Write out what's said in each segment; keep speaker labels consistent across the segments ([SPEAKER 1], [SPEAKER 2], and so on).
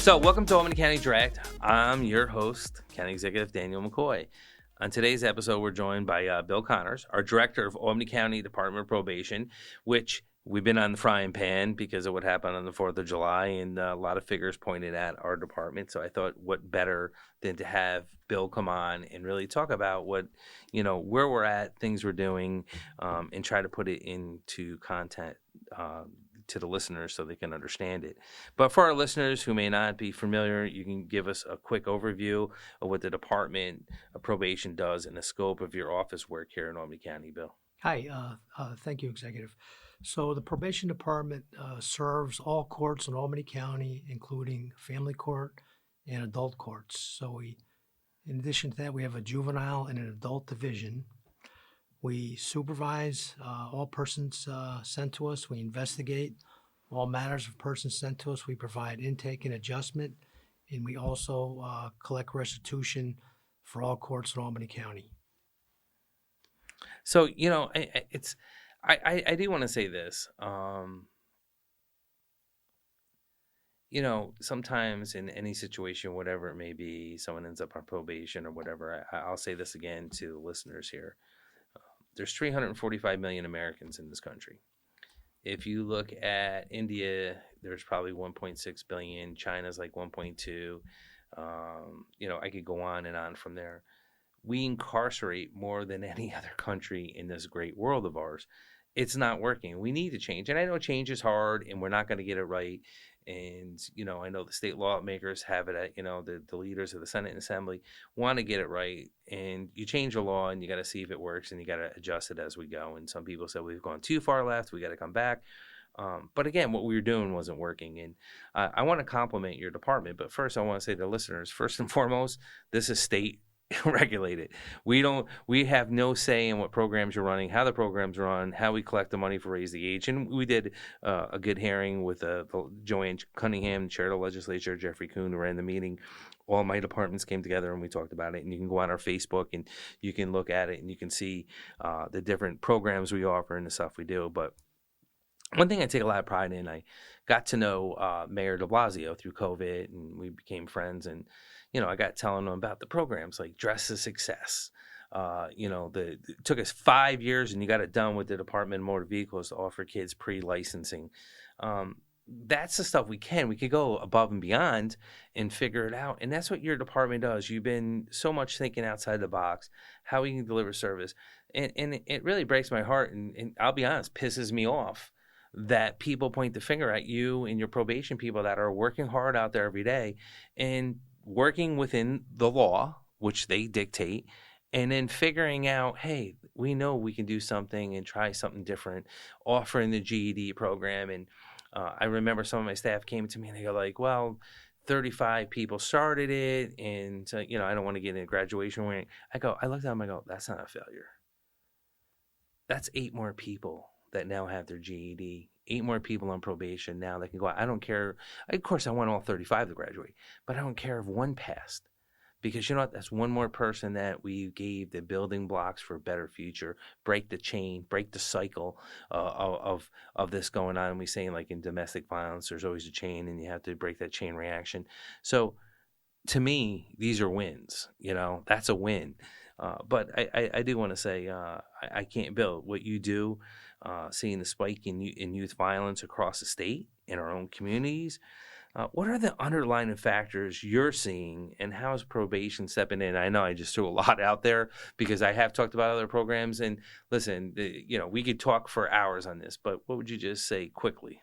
[SPEAKER 1] So, welcome to Albany County Direct. I'm your host, County Executive Daniel McCoy. On today's episode, we're joined by Bill Connors, our Director of Albany County Department of Probation, which we've been on the frying pan because of what happened on the 4th of July, and a lot of figures pointed at our department. So I thought what better than to have Bill come on and really talk about what, where we're at, things we're doing, and try to put it into content to the listeners so they can understand it. But for our listeners who may not be familiar, you can give us a quick overview of what the Department of Probation does and the scope of your office work here in Albany County, Bill.
[SPEAKER 2] Hi, thank you, Executive. So the Probation Department serves all courts in Albany County, including family court and adult courts. So in addition to that, we have a juvenile and an adult division. We supervise all persons sent to us. We investigate all matters of persons sent to us. We provide intake and adjustment, and we also collect restitution for all courts in Albany County.
[SPEAKER 1] So, I do want to say this. Sometimes in any situation, whatever it may be, someone ends up on probation or whatever. I'll say this again to the listeners here. There's 345 million Americans in this country. If you look at India, there's probably 1.6 billion. China's like 1.2. I could go on and on from there. We incarcerate more than any other country in this great world of ours. It's not working. We need to change. And I know change is hard and we're not going to get it right. And, I know the state lawmakers have it at, the leaders of the Senate and Assembly want to get it right. And you change the law and you got to see if it works and you got to adjust it as we go. And some people said we've gone too far left. We got to come back. But again, what we were doing wasn't working. And I want to compliment your department. But first, I want to say to the listeners, first and foremost, this is state regulated. We have no say in what programs you're running, how the programs run, how we collect the money for Raise the Age. And we did a good hearing with Joanne Cunningham, chair of the legislature, Jeffrey Kuhn, who ran the meeting. All my departments came together and we talked about it. And you can go on our Facebook and you can look at it and you can see the different programs we offer and the stuff we do. But one thing I take a lot of pride in, I got to know Mayor de Blasio through COVID and we became friends. And I got telling them about the programs like Dress to Success. It took us 5 years and you got it done with the Department of Motor Vehicles to offer kids pre-licensing. That's the stuff we could go above and beyond and figure it out. And that's what your department does. You've been so much thinking outside the box, how we can deliver service. And it really breaks my heart. And I'll be honest, pisses me off that people point the finger at you and your probation people that are working hard out there every day and working within the law, which they dictate, and then figuring out, hey, we know we can do something and try something different, offering the GED program. And I remember some of my staff came to me and they go like, well, 35 people started it. And, I don't want to get in a graduation rate. I looked at them, I go, that's not a failure. That's 8 more people that now have their GED, 8 more people on probation now that can go out. I don't care. Of course, I want all 35 to graduate, but I don't care if one passed because you know what? That's one more person that we gave the building blocks for a better future, break the chain, break the cycle of this going on. And we say like in domestic violence, there's always a chain and you have to break that chain reaction. So to me, these are wins, that's a win. But I do want to say I can't build what you do, seeing the spike in youth violence across the state, in our own communities. What are the underlying factors you're seeing and how is probation stepping in? I know I just threw a lot out there because I have talked about other programs. And listen, we could talk for hours on this, but what would you just say quickly?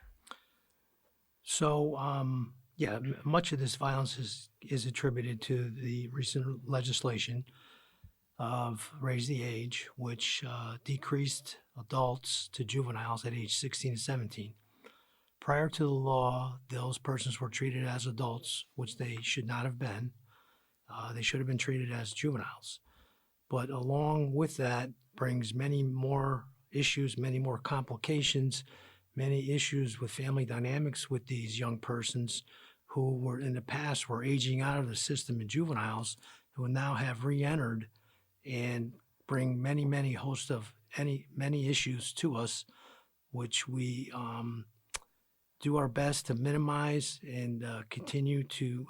[SPEAKER 2] So, much of this violence is attributed to the recent legislation of Raise the Age, which decreased adults to juveniles at age 16 and 17. Prior to the law, those persons were treated as adults, which they should not have been. They should have been treated as juveniles. But along with that brings many more issues, many more complications, many issues with family dynamics with these young persons who were in the past were aging out of the system in juveniles, who now have re-entered and bring many host of many issues to us, which we do our best to minimize and continue to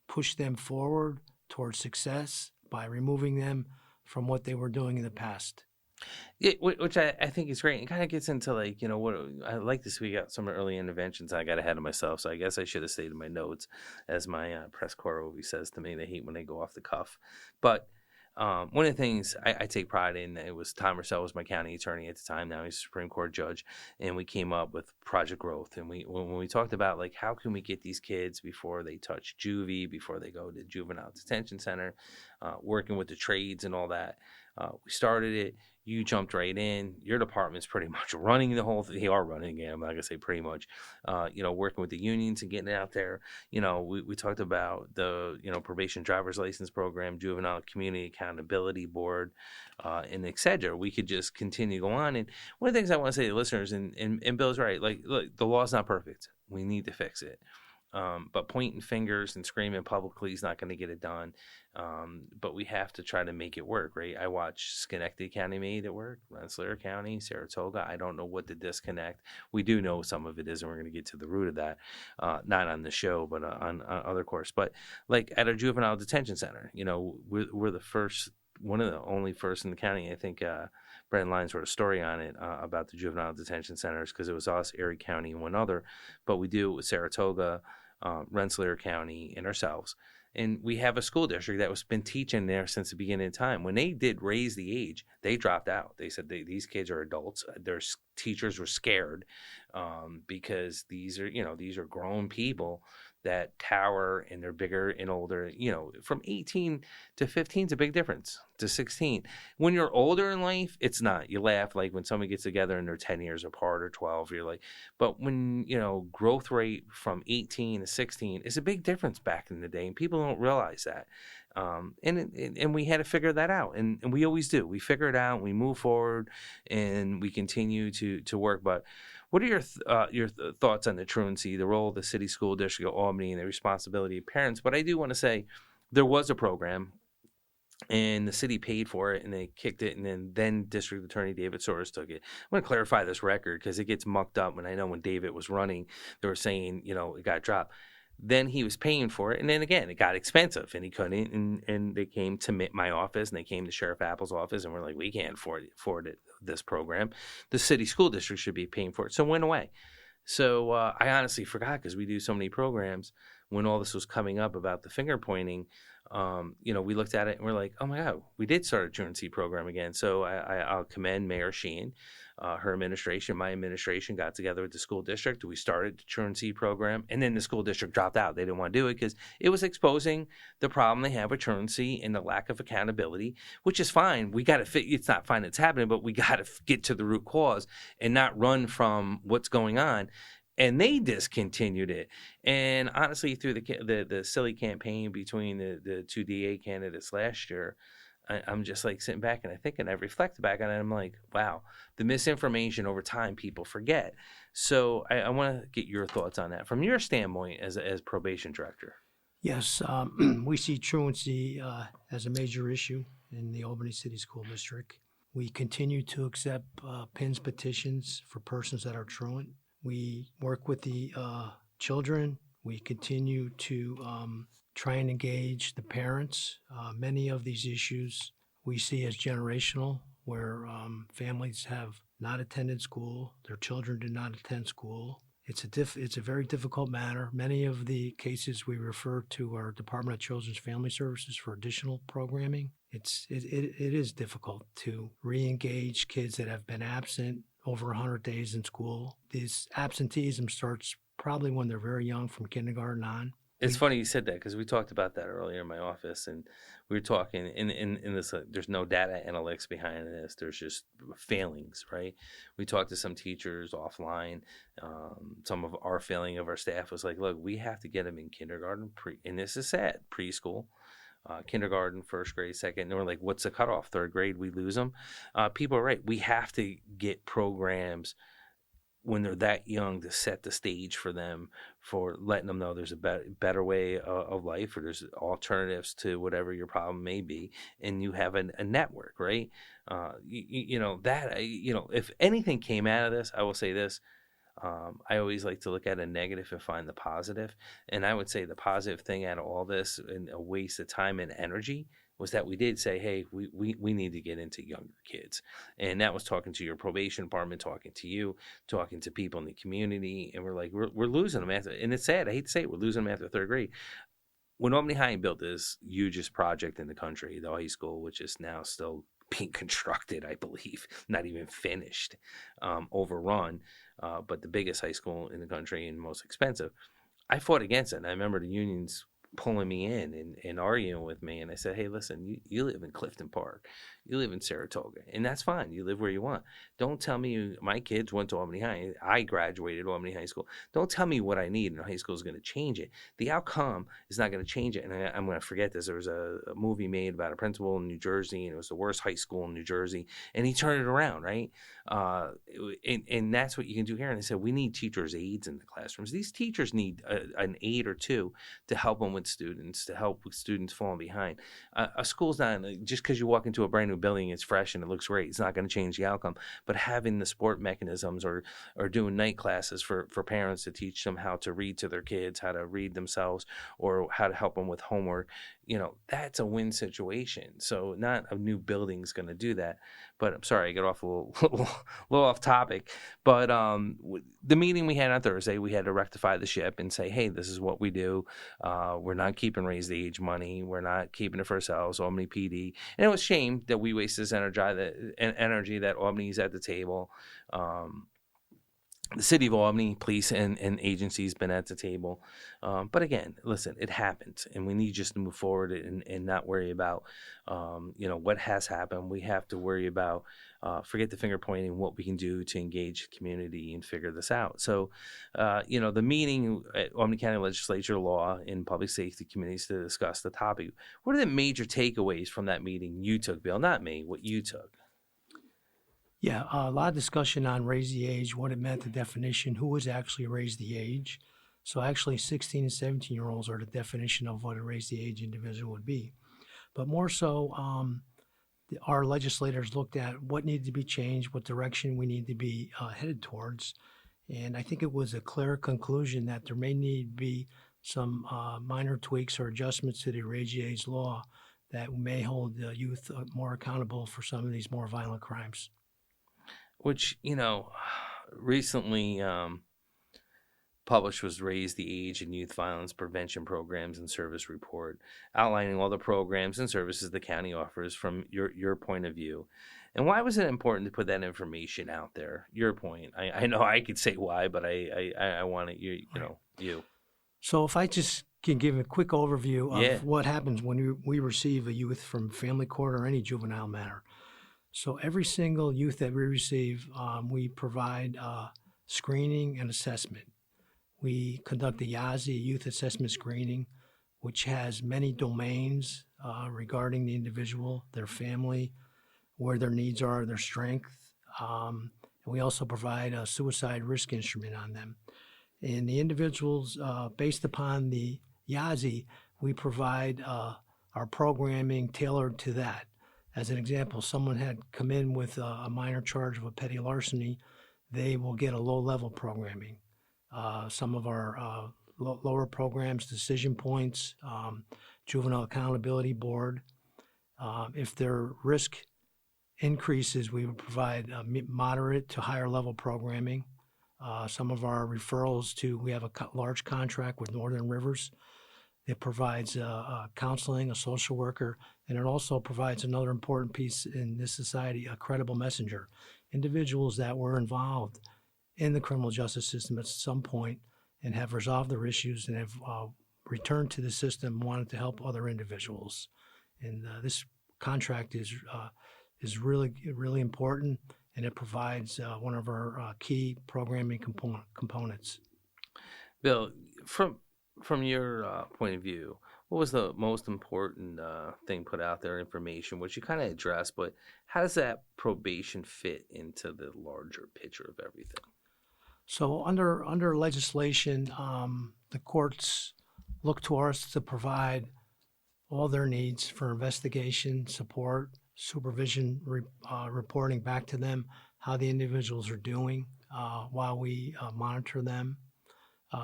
[SPEAKER 2] push them forward towards success by removing them from what they were doing in the past.
[SPEAKER 1] Yeah, which I think is great. It kind of gets into like, what I like this. We got some early interventions. I got ahead of myself, so I guess I should have stayed in my notes, as my press corps always says to me. They hate when they go off the cuff. But one of the things I take pride in, it was Tom Russell was my county attorney at the time. Now he's a Supreme Court judge, and we came up with Project Growth. And when we talked about like how can we get these kids before they touch juvie, before they go to juvenile detention center, working with the trades and all that. We started it. You jumped right in. Your department's pretty much running the whole thing. They are running it. I'm not going to say pretty much. Working with the unions and getting it out there. We talked about the, probation driver's license program, juvenile community accountability board, and et cetera. We could just continue to go on. And one of the things I want to say to listeners, and Bill's right, like, look, the law's not perfect. We need to fix it. But pointing fingers and screaming publicly is not going to get it done. But we have to try to make it work, right? I watch Schenectady County made it work, Rensselaer County, Saratoga. I don't know what the disconnect. We do know some of it is, and we're going to get to the root of that, not on the show, but on other course. But like at our juvenile detention center, we're the first, one of the only first in the county. I think Brandon Lyons wrote a story on it about the juvenile detention centers because it was us, Erie County, and one other. But we do it with Saratoga, Rensselaer County, and ourselves. And we have a school district that was been teaching there since the beginning of time. When they did raise the age, they dropped out. They said these kids are adults. Their teachers were scared because these are grown people that tower and they're bigger and older. From 18 to 15 is a big difference to 16. When you're older in life, it's not. You laugh like when somebody gets together and they're 10 years apart or 12, you're like, but when, growth rate from 18 to 16 is a big difference back in the day. And people don't realize that. And we had to figure that out. And we always do. We figure it out, we move forward, and we continue to work. But what are your thoughts on the truancy, the role of the city school district of Albany, and the responsibility of parents? But I do want to say there was a program, and the city paid for it, and they kicked it, and then District Attorney David Soros took it. I'm going to clarify this record because it gets mucked up. When I know when David was running, they were saying, it got dropped. Then he was paying for it, and then again, it got expensive, and he couldn't. And they came to my office, and they came to Sheriff Apple's office, and we're like, we can't afford it, this program. The city school district should be paying for it. So it went away. So I honestly forgot because we do so many programs. When all this was coming up about the finger pointing, we looked at it and we're like, oh my God, we did start a truancy program again. So I'll commend Mayor Sheehan, her administration, my administration got together with the school district. We started the truancy program, and then the school district dropped out. They didn't want to do it because it was exposing the problem they have with truancy and the lack of accountability, which is fine. We got to it's not fine it's happening, but we got to get to the root cause and not run from what's going on. And they discontinued it. And honestly, through the silly campaign between the two DA candidates last year, I'm just like sitting back and I think, and I reflect back on it. I'm like, wow, the misinformation over time, people forget. So I want to get your thoughts on that from your standpoint as probation director.
[SPEAKER 2] Yes, we see truancy as a major issue in the Albany City School District. We continue to accept PINS petitions for persons that are truant. We work with the children. We continue to try and engage the parents. Many of these issues we see as generational, where families have not attended school, their children did not attend school. It's a very difficult matter. Many of the cases we refer to our Department of Children's Family Services for additional programming. It is difficult to re-engage kids that have been absent over 100 days in school. This absenteeism starts probably when they're very young, from kindergarten on.
[SPEAKER 1] It's funny you said that because we talked about that earlier in my office, and we were talking in this. There's no data analytics behind this. There's just failings, right? We talked to some teachers offline. Some of our failing of our staff was like, look, we have to get them in kindergarten, and this is sad, preschool, kindergarten, first grade, second. And we're like, what's the cutoff? Third grade, we lose them. People are right. We have to get programs when they're that young to set the stage for them, for letting them know there's a better way of life, or there's alternatives to whatever your problem may be, and you have a network, right? If anything came out of this, I will say this: I always like to look at a negative and find the positive. And I would say the positive thing out of all this and a waste of time and energy was that we did say, hey, we need to get into younger kids. And that was talking to your probation department, talking to you, talking to people in the community. And we're like, we're losing them after, and it's sad. I hate to say it, we're losing them after third grade. When Albany High built this hugest project in the country, the high school, which is now still being constructed, I believe, not even finished, overrun, but the biggest high school in the country and most expensive. I fought against it. And I remember the unions pulling me in and arguing with me. And I said, hey, listen, you live in Clifton Park. You live in Saratoga. And that's fine. You live where you want. Don't tell me my kids went to Albany High. I graduated Albany High School. Don't tell me what I need and high school is going to change it. The outcome is not going to change it. And I'm going to forget this. There was a movie made about a principal in New Jersey, and it was the worst high school in New Jersey. And he turned it around, right? And that's what you can do here. And they said, we need teachers' aides in the classrooms. These teachers need an aide or two to help them with students, to help with students falling behind. A school's not, just because you walk into a brand new building, it's fresh and it looks great, it's not going to change the outcome. But having the support mechanisms or doing night classes for parents to teach them how to read to their kids, how to read themselves, or how to help them with homework, that's a win situation. So not a new building's going to do that. But I'm sorry, I got off a little off topic. But the meeting we had on Thursday, we had to rectify the ship and say, hey, this is what we do. We're not keeping raise the age money. We're not keeping it for ourselves, Albany PD. And it was a shame that we waste this energy that Albany's at the table. The city of Albany, police and agencies been at the table. But again, listen, it happens, and we need just to move forward and not worry about, what has happened. We have to worry about, forget the finger pointing, what we can do to engage the community and figure this out. So, the meeting at Albany County Legislature Law and Public Safety Committees to discuss the topic. What are the major takeaways from that meeting you took, Bill? Not me, what you took.
[SPEAKER 2] Yeah, a lot of discussion on raise the age, what it meant, the definition, who was actually raised the age. So actually 16 and 17-year-olds are the definition of what a raise the age individual would be. But more so, our legislators looked at what needed to be changed, what direction we need to be headed towards. And I think it was a clear conclusion that there may need to be some minor tweaks or adjustments to the raise the age law that may hold the youth more accountable for some of these more violent crimes.
[SPEAKER 1] Which, recently published was Raise the Age and Youth Violence Prevention Programs and Service Report, outlining all the programs and services the county offers from your point of view. And why was it important to put that information out there? Your point. I know I could say why, but I want it, you.
[SPEAKER 2] So if I just can give a quick overview of what happens when we receive a youth from family court or any juvenile matter. So every single youth that we receive, we provide screening and assessment. We conduct the YAZI, Youth Assessment Screening, which has many domains regarding the individual, their family, where their needs are, their strength. And we also provide a suicide risk instrument on them. And the individuals, based upon the YAZI, we provide our programming tailored to that. As an example, someone had come in with a minor charge of a petty larceny, they will get a low-level programming. Some of our lower programs, decision points, juvenile accountability board. If their risk increases, we would provide moderate to higher level programming. Some of our referrals we have a large contract with Northern Rivers. It provides counseling, a social worker, and it also provides another important piece in this society, a credible messenger. Individuals that were involved in the criminal justice system at some point and have resolved their issues and have returned to the system and wanted to help other individuals. And this contract is really, really important, and it provides one of our key programming components.
[SPEAKER 1] Bill, from your point of view, what was the most important thing put out there, information, which you kind of addressed, but how does that probation fit into the larger picture of everything?
[SPEAKER 2] So under legislation, the courts look to us to provide all their needs for investigation, support, supervision, reporting back to them, how the individuals are doing while we monitor them.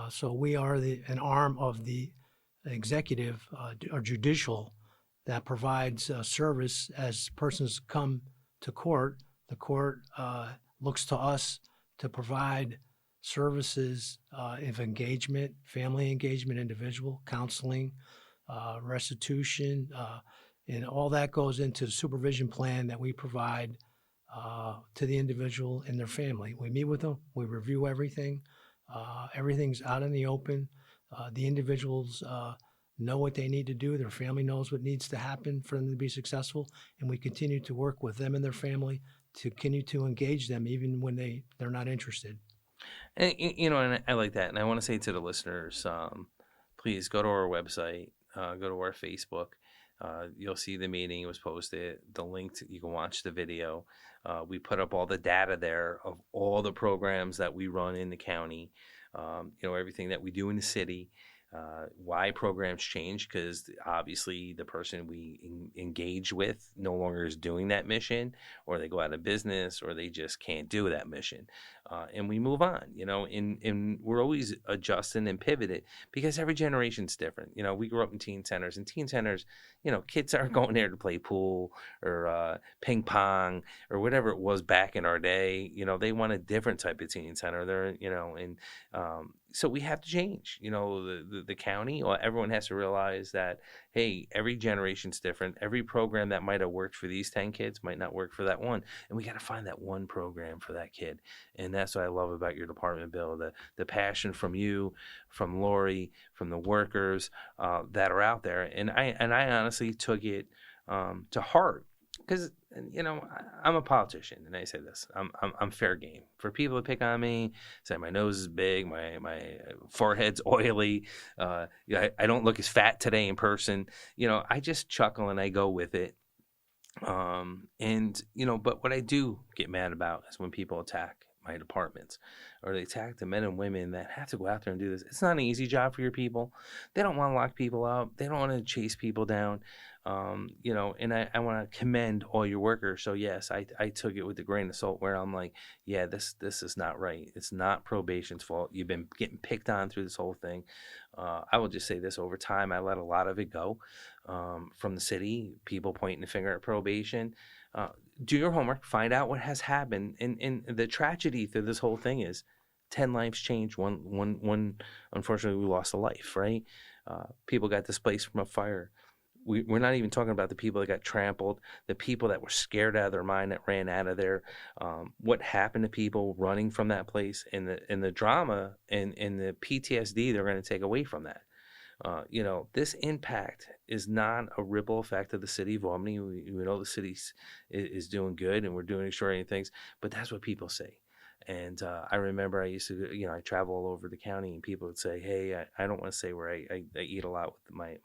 [SPEAKER 2] So we are an arm of the executive or judicial that provides service as persons come to court. The court looks to us to provide services of engagement, family engagement, individual counseling, restitution, and all that goes into the supervision plan that we provide to the individual and their family. We meet with them, we review everything. Everything's out in the open. The individuals know what they need to do. Their family knows what needs to happen for them to be successful. And we continue to work with them and their family to continue to engage them even when they're not interested.
[SPEAKER 1] And and I like that. And I want to say to the listeners, please go to our website, go to our Facebook. You'll see the meeting. It was posted. The link you can watch the video. We put up all the data there of all the programs that we run in the county. Everything that we do in the city. Why programs change, because obviously the person we engage with no longer is doing that mission, or they go out of business, or they just can't do that mission, and we move on. And we're always adjusting and pivoting because every generation's different. We grew up in teen centers, and teen centers, kids aren't going there to play pool or ping pong or whatever it was back in our day. They want a different type of teen center. So we have to change. The county, or everyone has to realize that, hey, every generation's different. Every program that might have worked for these 10 kids might not work for that one. And we got to find that one program for that kid. And that's what I love about your department, Bill, the passion from you, from Lori, from the workers that are out there. And I honestly took it to heart. Because I'm a politician, and I say this: I'm fair game. For people to pick on me, say my nose is big, my forehead's oily, I don't look as fat today in person. I just chuckle and I go with it. But what I do get mad about is when people attack my departments, or they attack the men and women that have to go out there and do this. It's not an easy job for your people. They don't want to lock people up. They don't want to chase people down. And I want to commend all your workers. So yes, I took it with a grain of salt, where I'm like, yeah, this is not right. It's not probation's fault. You've been getting picked on through this whole thing. I will just say this: over time, I let a lot of it go from the city, people pointing the finger at probation. Do your homework, find out what has happened. And the tragedy through this whole thing is 10 lives changed. One, unfortunately, we lost a life, right? People got displaced from a fire. We're not even talking about the people that got trampled, the people that were scared out of their mind that ran out of there. What happened to people running from that place, and the drama and the PTSD they're going to take away from that. This impact is not a ripple effect of the city of Albany. We know the city is doing good, and we're doing extraordinary things, but that's what people say. And I remember I used to, I travel all over the county, and people would say, hey, I don't want to say where I eat a lot with my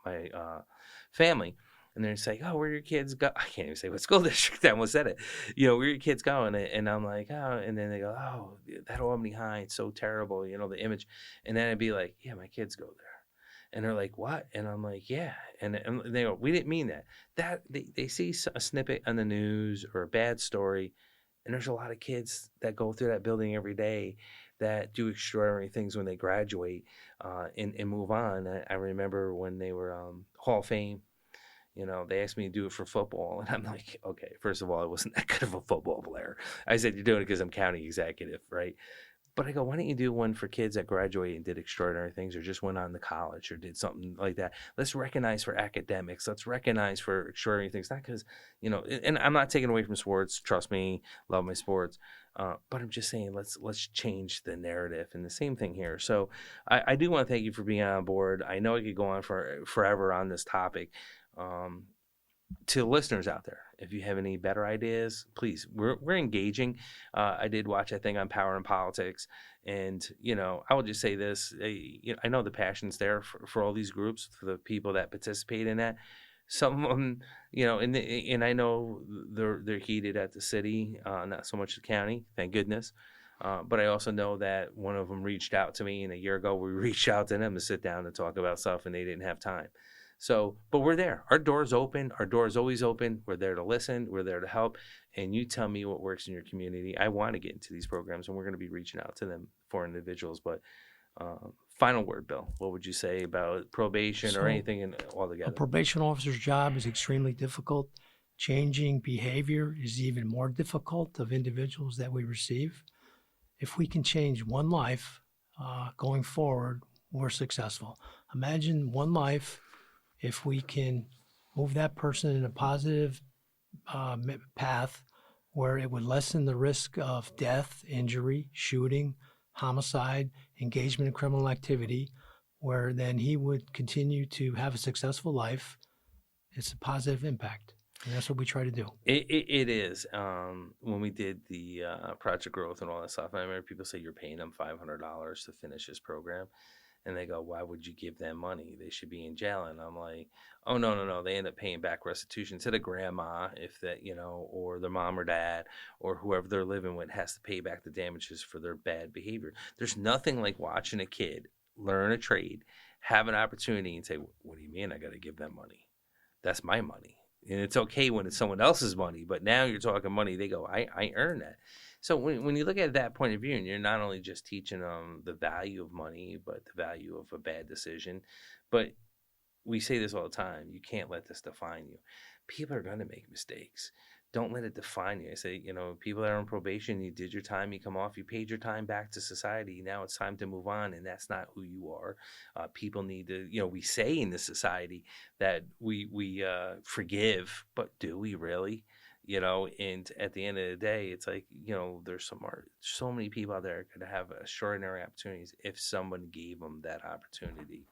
[SPEAKER 1] family. And they'd say, oh, where your kids go? I can't even say what school district. I almost said it. Where your kids go? And I'm like, oh. And then they go, oh, that Albany High, it's so terrible, the image. And then I'd be like, yeah, my kids go there. And they're like, what? And I'm like, yeah. And they go, we didn't mean that. That they see a snippet on the news or a bad story, and there's a lot of kids that go through that building every day that do extraordinary things when they graduate and move on. I remember when they were Hall of Fame, they asked me to do it for football. And I'm like, okay, first of all, I wasn't that good of a football player. I said, you're doing it because I'm county executive, right? But I go, why don't you do one for kids that graduated and did extraordinary things, or just went on to college or did something like that? Let's recognize for academics. Let's recognize for extraordinary things. Not because, and I'm not taking away from sports. Trust me, love my sports. But I'm just saying, let's change the narrative. And the same thing here. So I do want to thank you for being on board. I know I could go on for forever on this topic. To listeners out there, if you have any better ideas, please, we're engaging. I did watch a thing on Power and Politics, and I will just say this: I know the passion's there for all these groups, for the people that participate in that. Some of them, and I know they're heated at the city, not so much the county, thank goodness. But I also know that one of them reached out to me, and a year ago we reached out to them to sit down and talk about stuff, and they didn't have time. So, but we're there. Our door's open. Our door is always open. We're there to listen. We're there to help. And you tell me what works in your community. I want to get into these programs, and we're going to be reaching out to them for individuals. But final word, Bill. What would you say about probation or anything altogether?
[SPEAKER 2] A probation officer's job is extremely difficult. Changing behavior is even more difficult of individuals that we receive. If we can change one life going forward, we're successful. Imagine one life, if we can move that person in a positive path where it would lessen the risk of death, injury, shooting, homicide, engagement in criminal activity, where then he would continue to have a successful life. It's a positive impact. And that's what we try to do.
[SPEAKER 1] It is. When we did the Project Growth and all that stuff, I remember people say you're paying them $500 to finish this program. And they go, why would you give them money? They should be in jail. And I'm like, oh, no. They end up paying back restitution to the grandma, if that, or their mom or dad or whoever they're living with has to pay back the damages for their bad behavior. There's nothing like watching a kid learn a trade, have an opportunity and say, what do you mean I got to give them money? That's my money. And it's okay when it's someone else's money, but now you're talking money. They go, I earned that. So when you look at that point of view, and you're not only just teaching them the value of money, but the value of a bad decision. But we say this all the time, you can't let this define you. People are going to make mistakes. Don't let it define you. I say, people that are on probation, you did your time, you come off, you paid your time back to society. Now it's time to move on, and that's not who you are. People need to, we say in this society that we forgive, but do we really? And at the end of the day, it's like, there's so many people out there could have extraordinary opportunities if someone gave them that opportunity.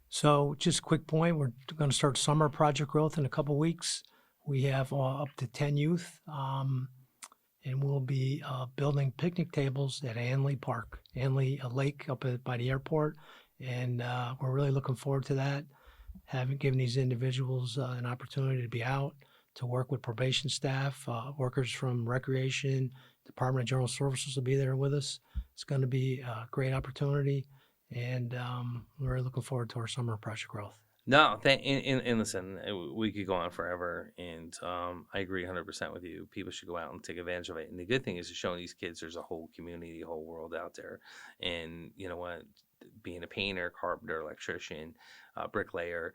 [SPEAKER 2] So just a quick point, we're going to start summer Project Growth in a couple weeks. We have up to 10 youth, and we'll be building picnic tables at Anley Park, Anley Lake up by the airport. And we're really looking forward to that, giving these individuals an opportunity to be out, to work with probation staff, workers from Recreation, Department of General Services will be there with us. It's going to be a great opportunity, and we're really looking forward to our summer Project Growth.
[SPEAKER 1] No, and listen, we could go on forever, and I agree 100% with you. People should go out and take advantage of it. And the good thing is showing these kids there's a whole community, a whole world out there. And you know what? Being a painter, carpenter, electrician, bricklayer,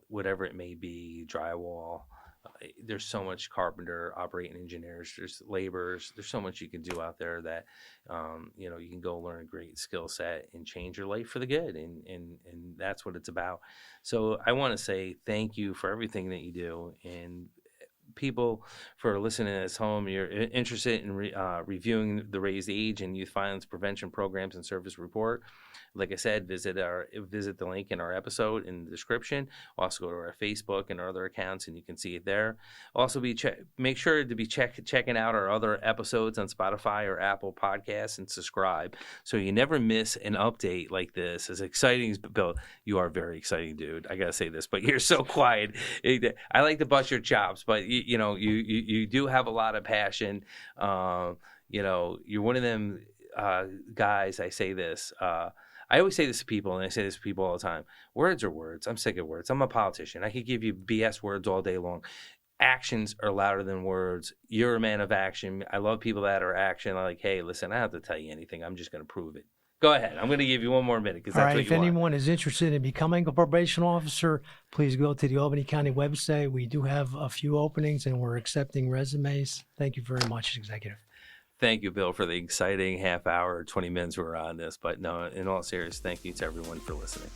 [SPEAKER 1] whatever it may be, drywall, there's so much carpenter, operating engineers, there's laborers, there's so much you can do out there that, you can go learn a great skill set and change your life for the good. And that's what it's about. So I want to say thank you for everything that you do. And people for listening at home, you're interested in reviewing the Raised Age and Youth Violence Prevention Programs and Service Report. Like I said, visit the link in our episode in the description. Also go to our Facebook and our other accounts, and you can see it there. Also, make sure to be checking out our other episodes on Spotify or Apple Podcasts and subscribe, so you never miss an update like this. As exciting as Bill, you are very exciting, dude. I gotta say this, but you're so quiet. I like to bust your chops, but you do have a lot of passion. You're one of them guys. I say this. I always say this to people, and I say this to people all the time. Words are words. I'm sick of words. I'm a politician. I could give you BS words all day long. Actions are louder than words. You're a man of action. I love people that are action. I'm like, hey, listen, I don't have to tell you anything. I'm just going to prove it. Go ahead. I'm going to give you one more minute because that's what you want.
[SPEAKER 2] If anyone is interested in becoming a probation officer, please go to the Albany County website. We do have a few openings, and we're accepting resumes. Thank you very much, Executive.
[SPEAKER 1] Thank you, Bill, for the exciting half hour, 20 minutes we were on this. But no, in all seriousness, thank you to everyone for listening.